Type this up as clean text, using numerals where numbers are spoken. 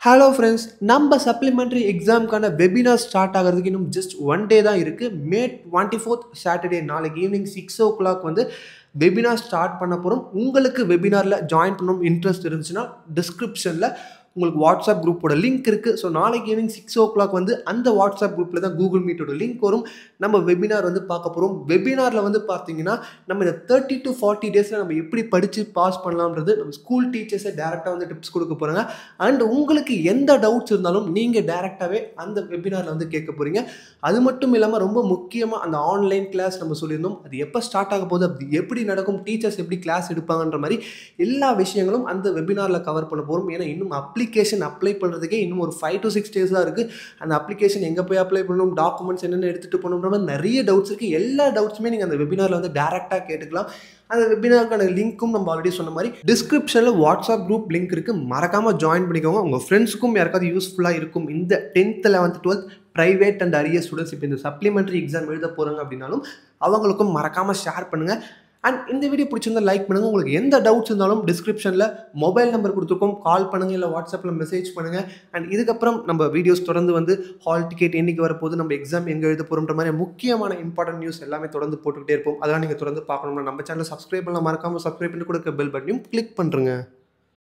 Hello friends, நம்ம supplementary எக்ஸாமுக்கான webinar start ஆகிறதுக்கு இன்னும் ஜஸ்ட் ஒன் டே தான் இருக்குது. மே 24th சாட்டர்டே நாளைக்கு ஈவினிங் 6 o'clock வந்து வெபினார் ஸ்டார்ட் பண்ண போகிறோம். உங்களுக்கு வெபினாரில் ஜாயின் பண்ணணும் இன்ட்ரெஸ்ட் இருந்துச்சுன்னா டிஸ்கிரிப்ஷனில் உங்களுக்கு வாட்ஸ்அப் குரூப்போட லிங்க் இருக்குது. ஸோ நாளைக்கு ஈவினிங் 6 o'clock வந்து அந்த வாட்ஸ்அப் குரூப்பில் தான் கூகுள் மீட்டோட லிங்க் வரும். நம்ம வெபினார் வந்து பார்க்க போகிறோம். வெபினாரில் வந்து பார்த்தீங்கன்னா நம்ம இந்த 30 to 40 டேஸில் நம்ம எப்படி படித்து பாஸ் பண்ணலாம்ன்றது நம்ம ஸ்கூல் டீச்சர்ஸை டேரெக்டாக வந்து டிப்ஸ் கொடுக்க போகிறாங்க. அண்ட் உங்களுக்கு எந்த டவுட்ஸ் இருந்தாலும் நீங்கள் டேரெக்டாகவே அந்த வெபினாரில் வந்து கேட்க போகிறீங்க. அது மட்டும் இல்லாமல் ரொம்ப முக்கியமாக அந்த ஆன்லைன் கிளாஸ் நம்ம சொல்லியிருந்தோம், அது எப்போ ஸ்டார்ட் ஆக போகுது, அது எப்படி நடக்கும், டீச்சர்ஸ் எப்படி கிளாஸ் எடுப்பாங்கன்ற மாதிரி எல்லா விஷயங்களும் அந்த வெபினாரில் கவர் பண்ண போகிறோம். ஏன்னா இன்னும் அப்ளிகேஷன் அப்ளை பண்ணுறதுக்கே இன்னும் ஒரு 5 to 6 days தான் இருக்குது. அந்த அப்ளிகேஷன் எங்கே போய் அப்ளை பண்ணணும், டாக்குமெண்ட்ஸ் என்னென்ன எடுத்துகிட்டு போகணுன்ற மாதிரி நிறைய டவுட்ஸ் இருக்குது. எல்லா டவுட்ஸுமே நீங்கள் அந்த வெபினாரில் வந்து டேரெக்டாக கேட்டுக்கலாம். அந்த வெபினாருக்கான லிங்க்கும் நம்ம ஆல்ரெடி சொன்ன மாதிரி டிஸ்கிரிப்ஷனில் வாட்ஸ்அப் குரூப் லிங்க் இருக்குது. மறக்காமல் ஜாயின் பண்ணிக்கோங்க. உங்கள் ஃப்ரெண்ட்ஸுக்கும் யாருக்காவது யூஸ்ஃபுல்லாக இருக்கும். இந்த 10th 11th 12th private and arrear students இப்போ இந்த சப்ளிமெண்ட்ரி எக்ஸாம் எழுத போகிறாங்க அப்படின்னாலும் அவங்களுக்கும் மறக்காமல் ஷேர் பண்ணுங்கள். அண்ட் இந்த வீடியோ பிடிச்சிருந்தா லைக் பண்ணுங்கள். உங்களுக்கு எந்த டவுட்ஸ் இருந்தாலும் டிஸ்கிரிப்ஷனில் மொபைல் நம்பர் கொடுத்துருக்கோம், கால் பண்ணுங்கள், இல்லை வாட்ஸ்அப்பில் மெசேஜ் பண்ணுங்கள். அண்ட் இதுக்கப்புறம் நம்ம வீடியோஸ் தொடர்ந்து வந்து ஹால் டிக்கெட் என்றைக்கு வரப்போகுது, நம்ம எக்ஸாம் எங்கே எழுத போகிறோன்ற மாதிரி முக்கியமான இம்பார்ட்டன்ட் நியூஸ் எல்லாமே தொடர்ந்து போட்டுக்கிட்டே இருப்போம். அதெல்லாம் நீங்கள் தொடர்ந்து பார்க்கணும்னா நம்ம சேனலை சப்ஸ்கிரைப் பண்ணலாம். மறக்காமல் சப்ஸ்கிரைப் பண்ணி கொடுக்க பெல் பட்டனையும் கிளிக் பண்ணுறேங்க.